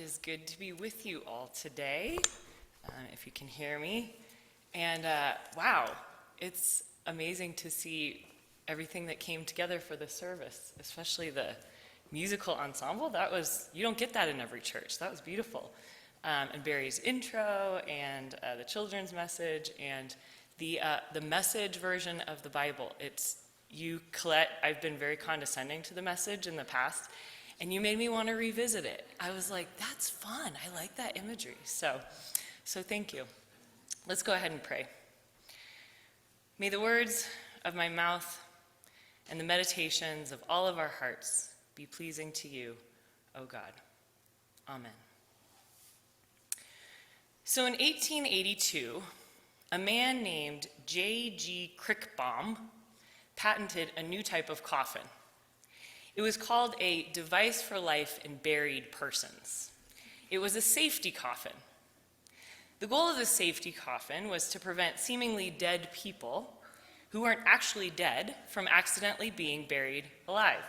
is good to be with you all today, if you can hear me. And wow, it's amazing to see everything that came together for the service, especially the musical ensemble. You don't get that in every church. That was beautiful. And Barry's intro and the children's message and the message version of the Bible. Colette, I've been very condescending to the message in the past, and you made me want to revisit it. I was like, that's fun. I like that imagery. So thank you. Let's go ahead and pray. May the words of my mouth and the meditations of all of our hearts be pleasing to you, O God. Amen. So in 1882, a man named J.G. Crickbaum patented a new type of coffin. It was called a device for life in buried persons. It was a safety coffin. The goal of the safety coffin was to prevent seemingly dead people who weren't actually dead from accidentally being buried alive.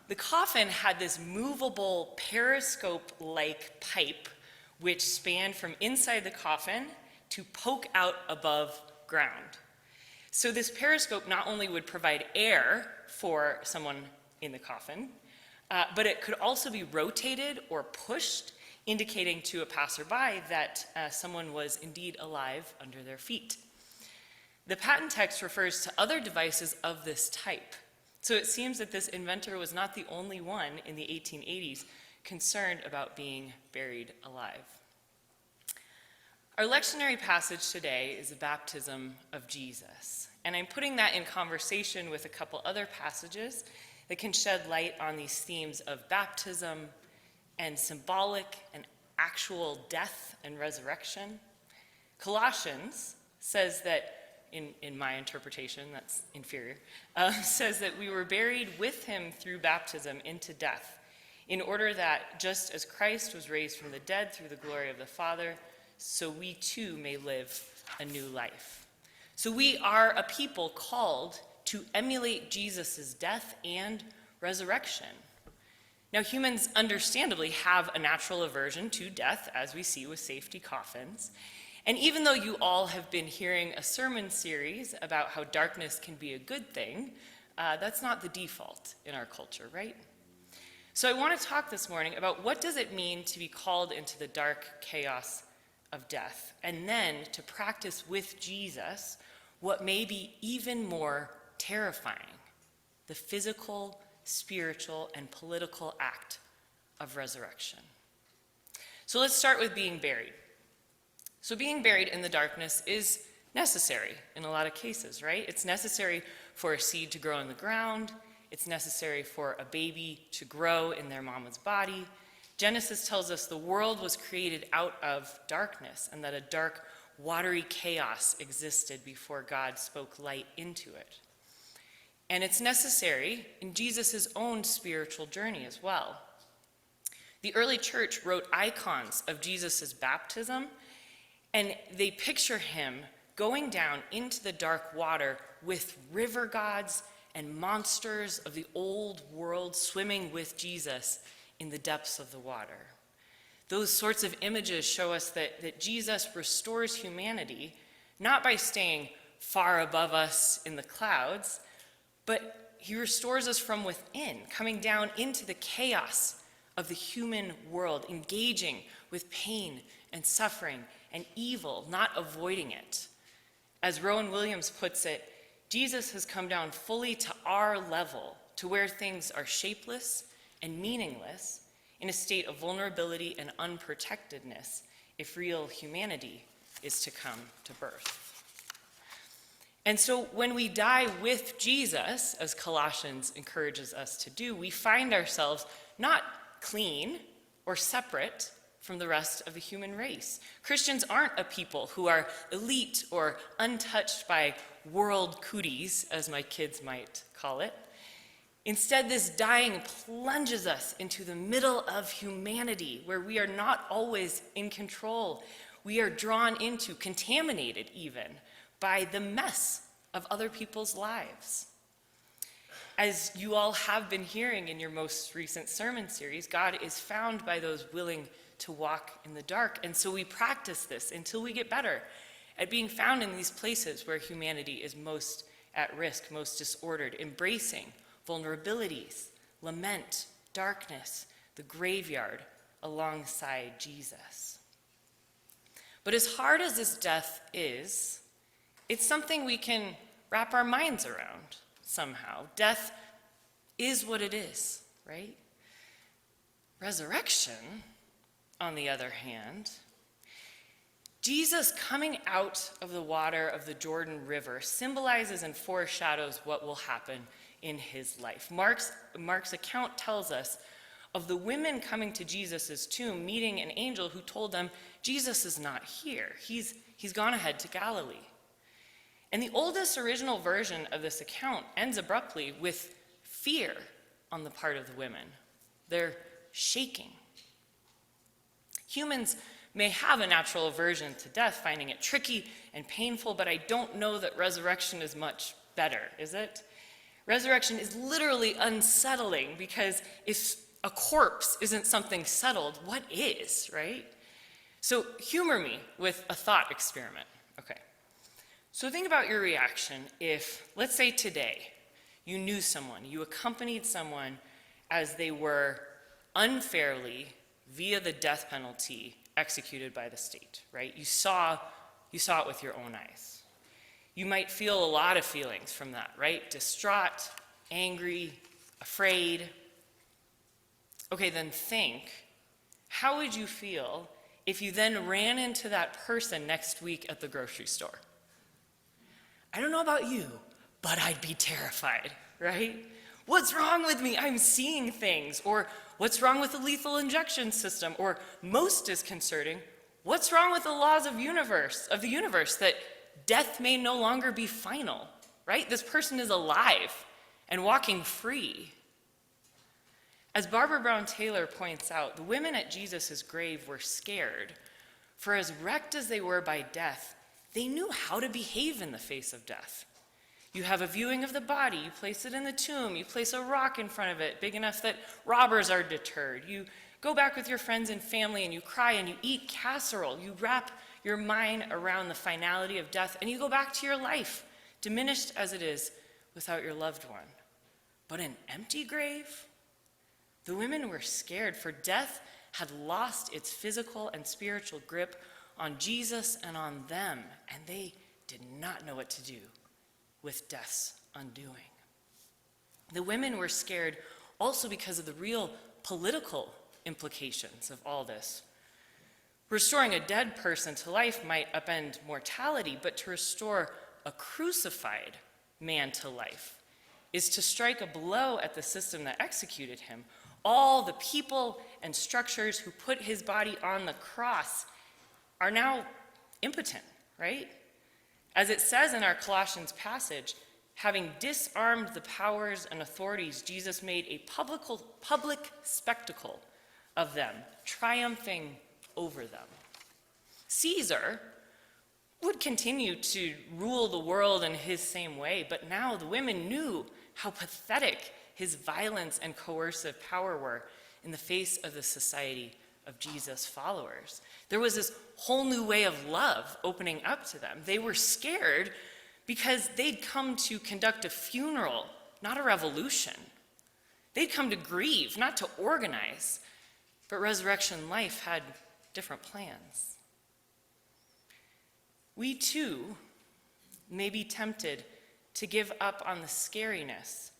The coffin had this movable periscope-like pipe which spanned from inside the coffin to poke out above ground. So this periscope not only would provide air for someone in the coffin, but it could also be rotated or pushed, indicating to a passerby that someone was indeed alive under their feet. The patent text refers to other devices of this type. So it seems that this inventor was not the only one in the 1880s concerned about being buried alive. Our lectionary passage today is the baptism of Jesus, and I'm putting that in conversation with a couple other passages that can shed light on these themes of baptism and symbolic and actual death and resurrection. Colossians says that, in my interpretation, that's inferior, says that we were buried with him through baptism into death, in order that just as Christ was raised from the dead through the glory of the Father, so we too may live a new life. So we are a people called to emulate Jesus' death and resurrection. Now, humans understandably have a natural aversion to death, as we see with safety coffins. And even though you all have been hearing a sermon series about how darkness can be a good thing, that's not the default in our culture, right? So I want to talk this morning about what does it mean to be called into the dark chaos of death, and then to practice with Jesus what may be even more terrifying, the physical, spiritual, and political act of resurrection. So let's start with being buried. So being buried in the darkness is necessary in a lot of cases, right? It's necessary for a seed to grow in the ground. It's necessary for a baby to grow in their mama's body. Genesis tells us the world was created out of darkness and that a dark, watery chaos existed before God spoke light into it. And it's necessary in Jesus' own spiritual journey as well. The early church wrote icons of Jesus' baptism, and they picture him going down into the dark water with river gods and monsters of the old world swimming with Jesus in the depths of the water. Those sorts of images show us that Jesus restores humanity, not by staying far above us in the clouds, but he restores us from within, coming down into the chaos of the human world, engaging with pain and suffering and evil, not avoiding it. As Rowan Williams puts it, Jesus has come down fully to our level, to where things are shapeless and meaningless, in a state of vulnerability and unprotectedness, if real humanity is to come to birth. And so when we die with Jesus, as Colossians encourages us to do, we find ourselves not clean or separate from the rest of the human race. Christians aren't a people who are elite or untouched by world cooties, as my kids might call it. Instead, this dying plunges us into the middle of humanity, where we are not always in control. We are drawn into, contaminated even, by the mess of other people's lives. As you all have been hearing in your most recent sermon series, God is found by those willing to walk in the dark. And so we practice this until we get better at being found in these places where humanity is most at risk, most disordered, embracing vulnerabilities, lament, darkness, the graveyard alongside Jesus. But as hard as this death is, it's something we can wrap our minds around somehow. Death is what it is, right? Resurrection, on the other hand, Jesus coming out of the water of the Jordan River symbolizes and foreshadows what will happen in his life. Mark's account tells us of the women coming to Jesus' tomb, meeting an angel who told them, Jesus is not here. He's gone ahead to Galilee. And the oldest original version of this account ends abruptly with fear on the part of the women. They're shaking. Humans may have a natural aversion to death, finding it tricky and painful, but I don't know that resurrection is much better, is it? Resurrection is literally unsettling, because if a corpse isn't something settled, what is, right? So humor me with a thought experiment. Okay. So think about your reaction if, let's say today, you knew someone, you accompanied someone as they were unfairly, via the death penalty, executed by the state, right? You saw it with your own eyes. You might feel a lot of feelings from that, right? Distraught, angry, afraid. Okay, then think, how would you feel if you then ran into that person next week at the grocery store? I don't know about you, but I'd be terrified, right? What's wrong with me? I'm seeing things. Or what's wrong with the lethal injection system? Or most disconcerting, what's wrong with the laws of the universe that death may no longer be final, right? This person is alive and walking free. As Barbara Brown Taylor points out, the women at Jesus' grave were scared, for as wrecked as they were by death, they knew how to behave in the face of death. You have a viewing of the body, you place it in the tomb, you place a rock in front of it big enough that robbers are deterred. You go back with your friends and family and you cry and you eat casserole. You wrap your mind around the finality of death and you go back to your life, diminished as it is, without your loved one. But an empty grave? The women were scared, for death had lost its physical and spiritual grip on Jesus and on them, and they did not know what to do with death's undoing. The women were scared also because of the real political implications of all this. Restoring a dead person to life might upend mortality, but to restore a crucified man to life is to strike a blow at the system that executed him. All the people and structures who put his body on the cross are now impotent, right? As it says in our Colossians passage, having disarmed the powers and authorities, Jesus made a public spectacle of them, triumphing over them. Caesar would continue to rule the world in his same way, but now the women knew how pathetic his violence and coercive power were in the face of the society of Jesus' followers. There was this whole new way of love opening up to them. They were scared because they'd come to conduct a funeral, not a revolution. They'd come to grieve, not to organize. But resurrection life had different plans. We too may be tempted to give up on the scariness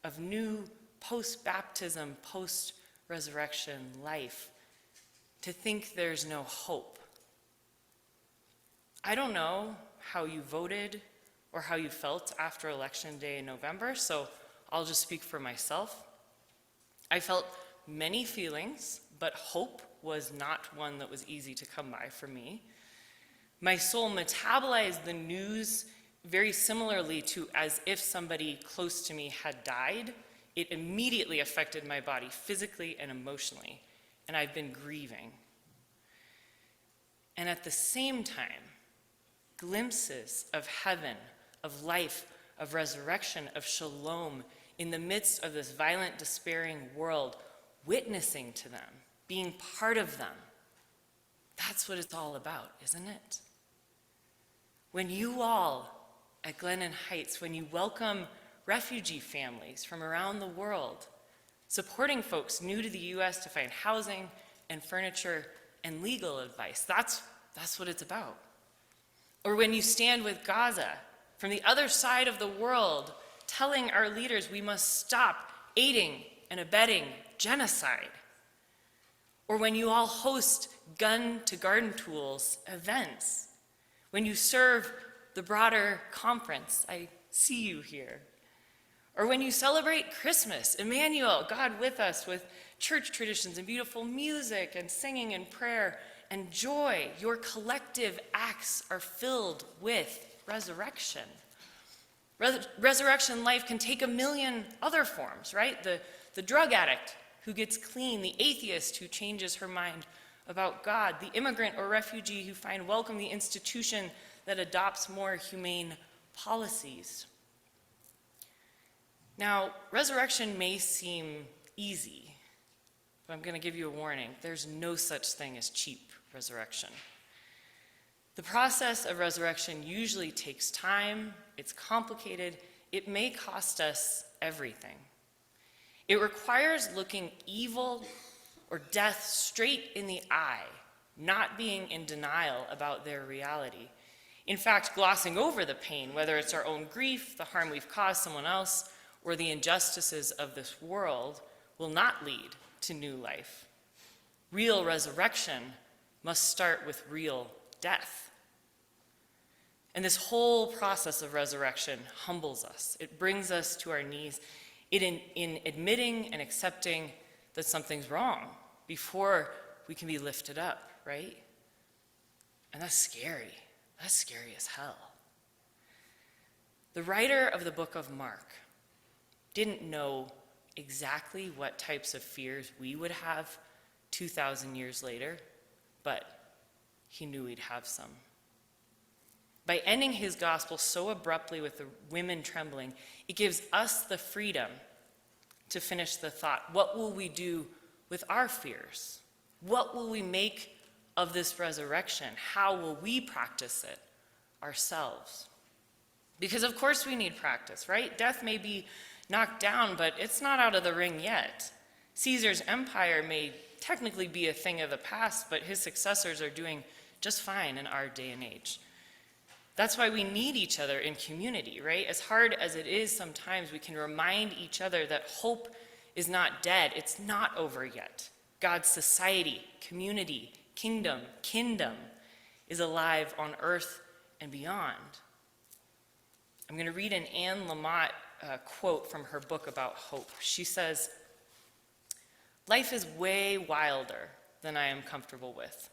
of new post-baptism, post-resurrection life, to think there's no hope. I don't know how you voted or how you felt after Election Day in November, so I'll just speak for myself. I felt many feelings, but hope was not one that was easy to come by for me. My soul metabolized the news very similarly to as if somebody close to me had died. It immediately affected my body physically and emotionally, and I've been grieving. And at the same time, glimpses of heaven, of life, of resurrection, of shalom in the midst of this violent, despairing world, witnessing to them, being part of them. That's what it's all about, isn't it? When you all at Glennon Heights, when you welcome refugee families from around the world, supporting folks new to the U.S. to find housing and furniture and legal advice, that's what it's about. Or when you stand with Gaza from the other side of the world, telling our leaders we must stop aiding and abetting genocide. Or when you all host gun to garden tools events. When you serve the broader conference, I see you here. Or when you celebrate Christmas, Emmanuel, God with us, with church traditions and beautiful music and singing and prayer and joy, your collective acts are filled with resurrection. Resurrection life can take a million other forms, right? The drug addict who gets clean, the atheist who changes her mind about God, the immigrant or refugee who find welcome, the institution that adopts more humane policies. Now, resurrection may seem easy, but I'm going to give you a warning. There's no such thing as cheap resurrection. The process of resurrection usually takes time, it's complicated, it may cost us everything. It requires looking evil or death straight in the eye, not being in denial about their reality. In fact, glossing over the pain, whether it's our own grief, the harm we've caused someone else, or the injustices of this world, will not lead to new life. Real resurrection must start with real death. And this whole process of resurrection humbles us. It brings us to our knees in admitting and accepting that something's wrong before we can be lifted up, right? And that's scary. That's scary as hell. The writer of the book of Mark didn't know exactly what types of fears we would have 2,000 years later, but he knew we'd have some. By ending his gospel so abruptly with the women trembling, it gives us the freedom to finish the thought. What will we do with our fears? What will we make of this resurrection? How will we practice it ourselves? Because of course we need practice, right? Death may be knocked down, but it's not out of the ring yet. Caesar's empire may technically be a thing of the past, but his successors are doing just fine in our day and age. That's why we need each other in community, right? As hard as it is sometimes, we can remind each other that hope is not dead. It's not over yet. God's society, community, kingdom is alive on earth and beyond. I'm going to read an Anne Lamott quote from her book about hope. She says, "Life is way wilder than I am comfortable with,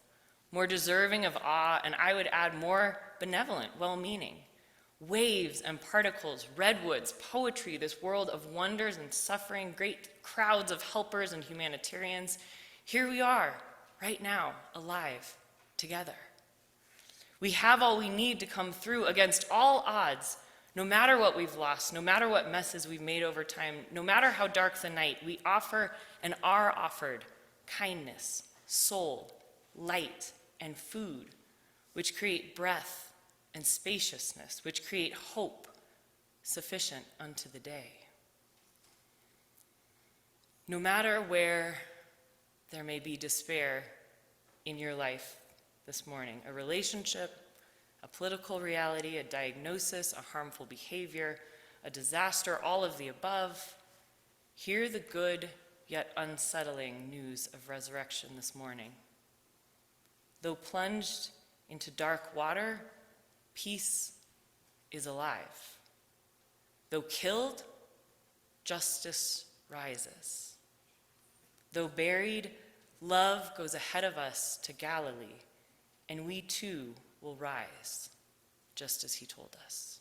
more deserving of awe, and I would add more benevolent, well-meaning. Waves and particles, redwoods, poetry, this world of wonders and suffering, great crowds of helpers and humanitarians. Here we are, right now, alive, together. We have all we need to come through against all odds, no matter what we've lost, no matter what messes we've made over time, no matter how dark the night, we offer and are offered kindness, soul, light, and food, which create breath and spaciousness, which create hope sufficient unto the day." No matter where there may be despair in your life this morning, a relationship, a political reality, a diagnosis, a harmful behavior, a disaster, all of the above, hear the good yet unsettling news of resurrection this morning. Though plunged into dark water, peace is alive. Though killed, justice rises. Though buried, love goes ahead of us to Galilee, and we too will rise, just as he told us.